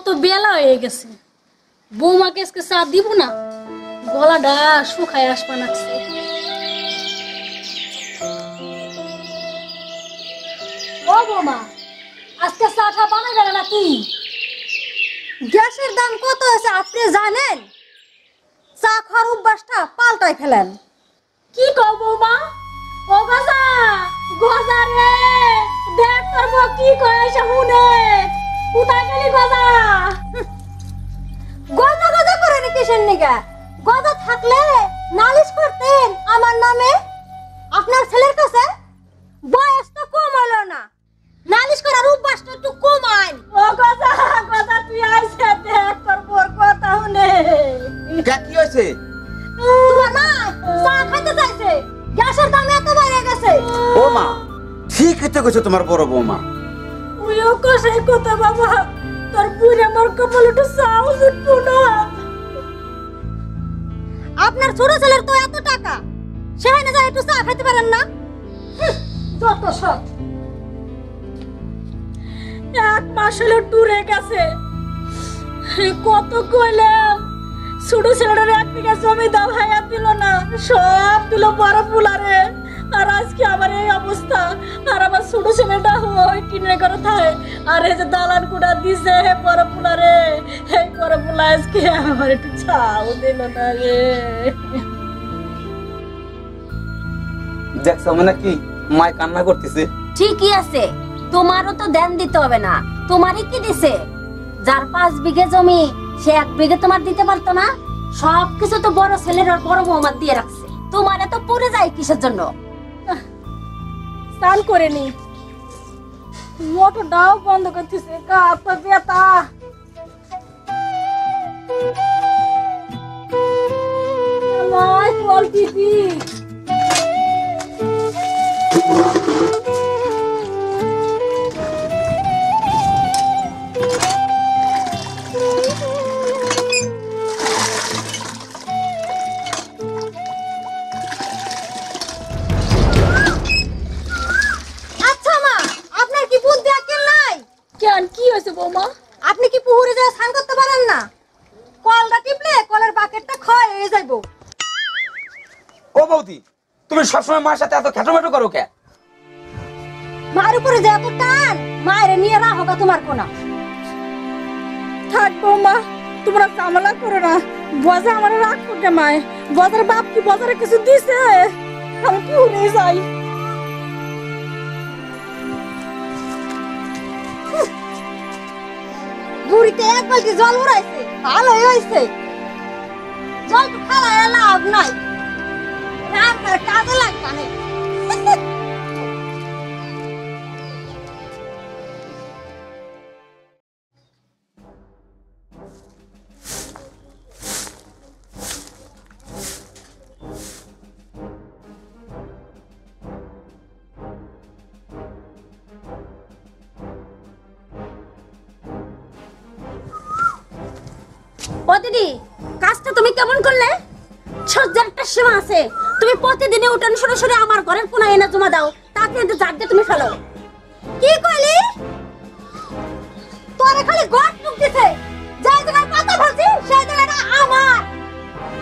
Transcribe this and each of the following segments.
কত বেলা হয়ে গেছে, বৌমাকে আজকে চা দিব না, গলাটা শুকায় আসবা লাগছে। ও বৌমা, আজকে চাটা বানাবে নাকি? গ্যাসের দাম কত আছে আপনি জানেন? চা খাওয়ার অভ্যাসটা পাল্টাই ফেলেন। কি কও বৌমা? ও গজা গজা রে, দেখ করবো কি কয় শুনে। কোথায় গেলি গজা? গজা গজা করেন কিসের নিগা? গজা থাকলে নালিশ করতেন আমার নামে। আপনার ছেলের কাছে বয়স তো কম হলো না, নালিশ করার অভ্যাসটা একটু কমান। ও গজা গজা তুই আইছে, দেখ করবো কথা শুনে। কি হয়েছে? তোমার মা চা খাইতে চাইছে, গ্যাসের দাম এত বেড়ে গেছে। ও মা, ঠিক হতে গেছে তোমার বড় বৌমা। ওইও কষাই কথা বাবা, তোর বুড়ে আমার কপাল একটু চাও জুটবো না। আপনার ছোট ছেলের তো এত টাকা, সেখানে যায় একটু চা খাইতে পারেন না? যত সব। এক মাস হলো টুরে গেছে, কত কইলাম ছোট ছেলেটার 1 বিঘা জমি দাও, ভাইয়া দিল না, সব দিল বড় পুলারে। আর আজকে আমার এই অবস্থা, আর আমার ছোট ছেলেটা ওই কিনে করে থাকে, আর এই যে দালান কুড়া দিছে বড় পুলারে, এই বড় পুলা আজকে আমার একটু ছাও দিল না রে। দেখছো মানে কি মায় কান্না করতেছে? ঠিকই আছে, তোমারও তো ধ্যান দিতে হবে না। তোমারই কি দিছে? যার 5 বিঘা জমি, সে 1 বিঘা তোমার দিতে পারতো না? সবকিছু তো বড় ছেলের আর বড় বৌমার দিয়ে রাখছে, তোমারে তো পড়ে যায় কিসের জন্য? স্নান করে নি, মোটরটাও বন্ধ করতেছে, কাপড় বেতা। আমার কল টিপি। কি হয়েছে বৌমা? আপনি কি পুকুরে যায় স্নান করতে পারেন না? কলটা টিপলে কলের বাকেটটা ক্ষয় হয়ে যাইবো। ও বৌদি, তুমি সবসময় মার সাথে এত খেটোমেটো করো কে? মার উপরে যে এত টান, মায়ের নিয়ে রাখো গা তোমার কোনা। থাক বৌমা, তোমরা ঝামেলা করো না, বজা আমার রাগ করতে মায়। বজার বাপ কি বজারে কিছু দিছে? আমি কি উড়ে যাই। বুড়িতে 1 বালতি জল উড়াইছে, ভালোই হয়েছে। জল তো খাওয়ায় লাভ নাই, রান্নার কাজে লাগবে না। ও দিদি, কাজটা তুমি কেমন করলে? সহ্যের একটা সীমা আছে। তুমি প্রতিদিনে উঠান সরে আমার ঘরের কোনায় এনে জমা দাও, তাতে ঝাড় দিয়ে তুমি ফেলো। কি কইলি? তোরে খালি গট টুক দিছে, যাই জায়গায় পাতা ফেলছি সেই জায়গাটা আমার।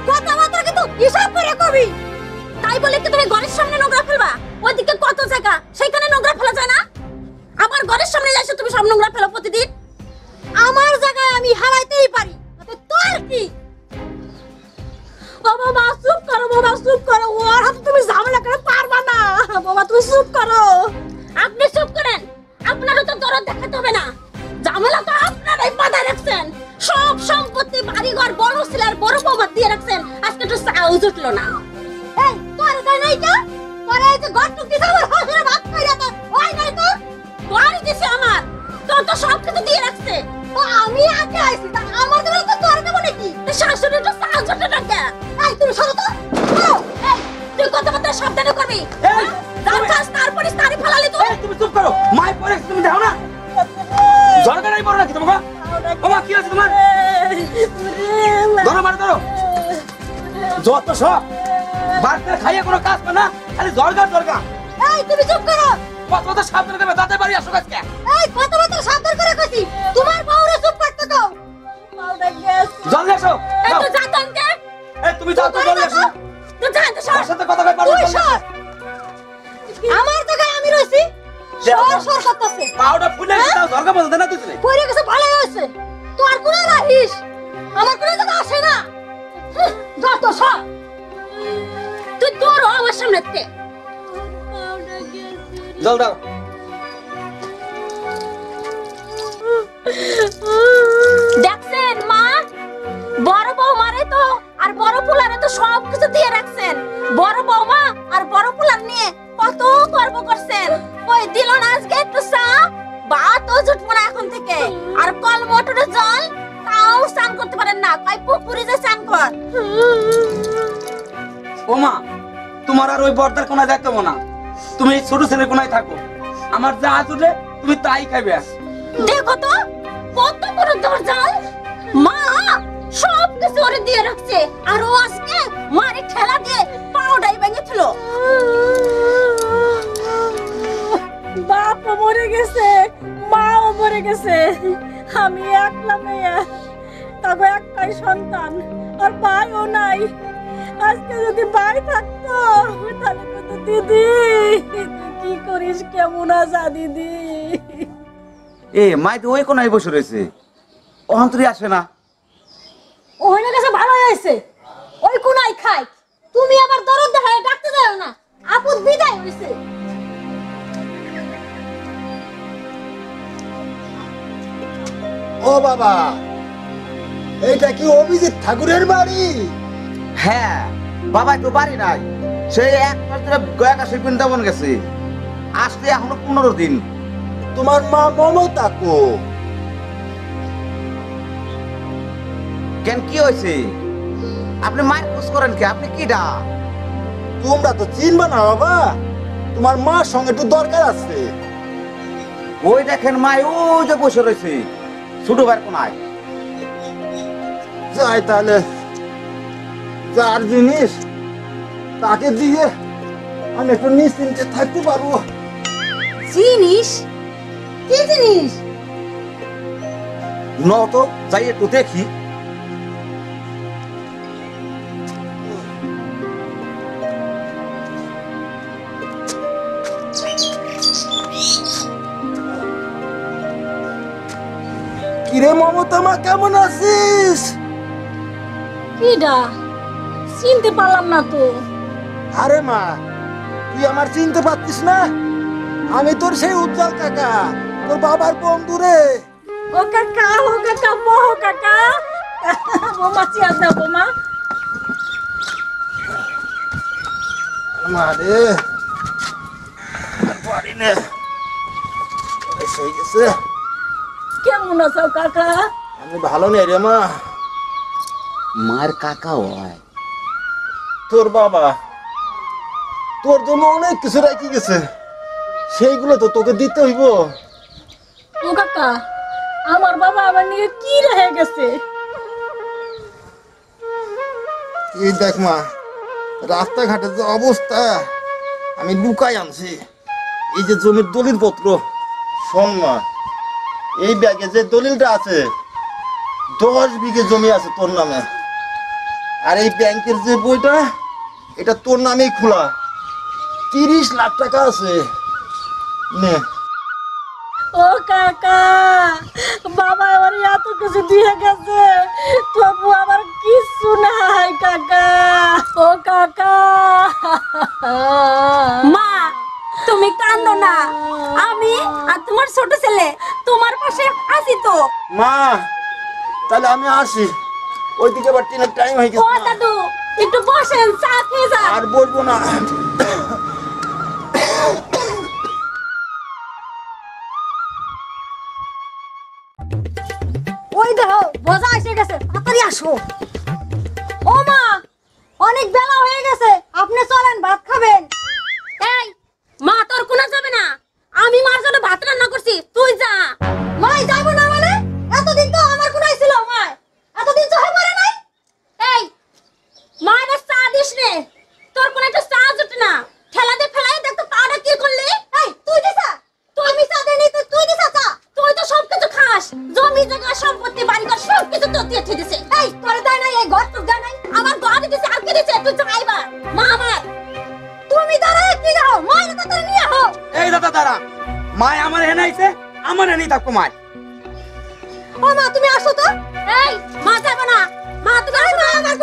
কথা মাত্র কিন্তু হিসাব করে কবি। তাই বলে কি তুমি ঘরের সামনে নোংরা ফেলবা? ওইদিকে কত জায়গা, সেখানে নোংরা ফেলা যায় না? আমার ঘরের সামনে এসে তুমি সব নোংরা ফেলো প্রতিদিন। আমার জায়গায় আমি হারাইতেই পারি, তবে তোর কি? ও বাবা চুপ করো, বাবা চুপ করো, ওর হাতে তুমি ঝামেলা করে পারবা না। বাবা তুমি চুপ করো। আপনি চুপ করেন, আপনারও তো দরদ দেখাতে হবে না। ঝামেলা তো আপনারাই বাঁধায় রাখছেন, সব সম্পত্তি বাড়িঘর বড় ছেলের বড় বৌমা দিয়ে রাখছেন, আজকে তো চাও জুটলো না। এই তোর তাই নাই তো? তোর এই যে গট টুক দিছে আমার হাসিরে ভাত কইরা তো ওই নাই তো? তোর দিছে আমার, তোর তো সব কিছু দিয়ে রাখছে। তো আমি আগে আইছি, তা আমার দেবো তো তোর দেবো নাকি? শাশুড়ি তো চাও জুটলো না কে? এই তুমি সরো তো। এই তুই কথাবার্তা সাবধানে করবি। দাঁত খাস তারপরে তারি ফালালি তুই। তুমি চুপ করো, মায় পরে তুমি দেখো না জলগাড়াই পড়ো নাকি তোমাকে? বাবা কি আছে তোমার? ধরো মার ধরো, যত সব বাড়িতে খাইয়ে কোনো কাজ করে না, খালি জলগা। এই তুমি চুপ করো। কত সাবধানে দেবে, তাতে বাড়ি আসো আজকে। এই কত সাবধান করে কইছি, তোমার বউরে চুপ করতে সত্য কও। পাউডা গেছে। জলদি আসো এই যাও। তো যা তনকে এই তুমি যাও তো জলদি আসো তো যা তো সর ওর সাথে কথা কই পারো তুই সর। আমার জায়গায় আমি রইছি। সর করতেছে। পাউডা ফুলে দাও ঝরকা বন্ধ না তুই পড়ে গেছে ভালো হয়েছে। তোর কোনো রাহিস আমার কোনো জায়গা আসে না। যত সব তুই তোর আমার সামনে তে পাউডা গেছে। জল দাও দেখছেন মা বড় বৌমারে তো আর বড় পুলারে তো সব কিছু দিয়ে রাখছেন বড় বৌমা আর বড় পুলার নিয়ে কত গর্ব করছেন ওই দিল না আজকে একটু চা ভাত ও জুটবো না এখন থেকে আর কল মোটরের জল তাও স্নান করতে পারেন না কই পুকুরে যে স্নান কর ও মা তোমার আর ওই বর্দার কোনায় যাইতে হবে না তুমি এই ছোট ছেলের কোনায় থাকো আমার যা আসলে তুমি তাই খাইবে দেখো তো কত বড় দরজাল মা সব কিছু ওরে দিয়ে রাখছে আর ও আজকে মারি ঠেলা দিয়ে পাউডাই ভেঙেছিল বাপও মরে গেছে, মাও মরে গেছে, আমি একলা মেয়ে, তবে একটাই সন্তান, আর ভাইও নাই। আজকে যদি ভাই থাকতো তাহলে তো দিদি, তুই কি করিস, কেমন আছা দিদি? এ মাই তো ওই কোনায় বসে রয়েছে অহন্তরি আসে না ওখানে কাছে ভালো হয়েছে। ওই কোনায় খাই। তুমি আবার দরদ দেখায় ডাকতে যাও না। আপদ বিদায় হইছে। ও বাবা, এইটা কি অভিজিৎ ঠাকুরের বাড়ি? হ্যাঁ বাবাই তো বাড়ি নাই সেই এক মাস ধরে গয়াকাশে বৃন্দাবন গেছে আসতে এখনো 15 দিন তোমার মা মমতা কো? কেন কি হয়েছে আপনি মায়ের খোঁজ করেন কে আপনি কি ডা তোমরা তো চিনবা না বাবা, তোমার মার সঙ্গে একটু দরকার আছে। ওই দেখেন মাই ওই যে বসে রয়েছে ছোট ভাইয়ের কোনায় যাই তাহলে, যার জিনিস তাকে দিয়ে আমি একটু নিশ্চিন্তে থাকতে পারবো। জিনিস? কি জিনিস? ন তো যাই একটু দেখি কিরে মমতা মা, কেমন আছিস? কিডা? চিনতে পারলাম না তো। আরে মা, তুই আমার চিনতে পারতিস না? আমি তোর সেই উজ্জ্বল কাকা, তোর বাবার বন্ধু রে। ও কাকা, ও কাকা, মোহ কাকা, বোমা চেয়ার দাও বোমা। মা রে, আর পারি না, বয়স হয়ে গেছে। কেমন আছো কাকা? আমি ভালো নেই রে মা। মায়ের কাকা হয় তোর বাবা তোর জন্য অনেক কিছু রেখে গেছে, সেইগুলো তো তোকে দিতে হইব। ও কাকা, আমার বাবা আমার নিয়ে কি রেখে গেছে? এই দেখ মা, রাস্তাঘাটের যে অবস্থা, আমি লুকাই আনছি এই যে জমির দলিল পত্র। শোন মা, এই ব্যাগে যে দলিলটা আছে 10 বিঘে জমি আছে তোর নামে, আর এই ব্যাংকের যে বইটা এটা তোর নামেই খোলা, 30 লাখ টাকা আছে। নে। ও কাকা, বাবা আমার এত কিছু দিয়ে গেছে, তবু আমার কিছু নাই কাকা। ও কাকা, মা তুমি কান্দো না আমি আর তোমার ছোট ছেলে তোমার পাশে আছি তো মা তাহলে আমি আসি, ওইদিকে আবার ট্রেনের টাইম হয়ে ও গেছে। মা, দাদু একটু বসেন চা খেয়ে যান আর বলবো না। ওই দেখো বোঝা এসে গেছে, তাড়াতাড়ি আসো। ও মা, অনেক বেলা হয়ে গেছে, আপনি চলেন ভাত খাবেন। এই মা তোর কোনা যাবে না, আমি মার জন্য ভাত রান্না করছি তুই যা মাই যাবো না মানে? এতদিন তো আমার কোনায় ছিল মা, এতদিন চোখে পড়ে নাই। এই মায়ের চা দিস রে, তোর কোন একটা চা জুটে না দাঁড়া মায় আমার হেনে আইছে আমার হেনেই থাকবো মায় ও মা তুমি আসো তো এই মা যাবে না মা তুমি মা আমার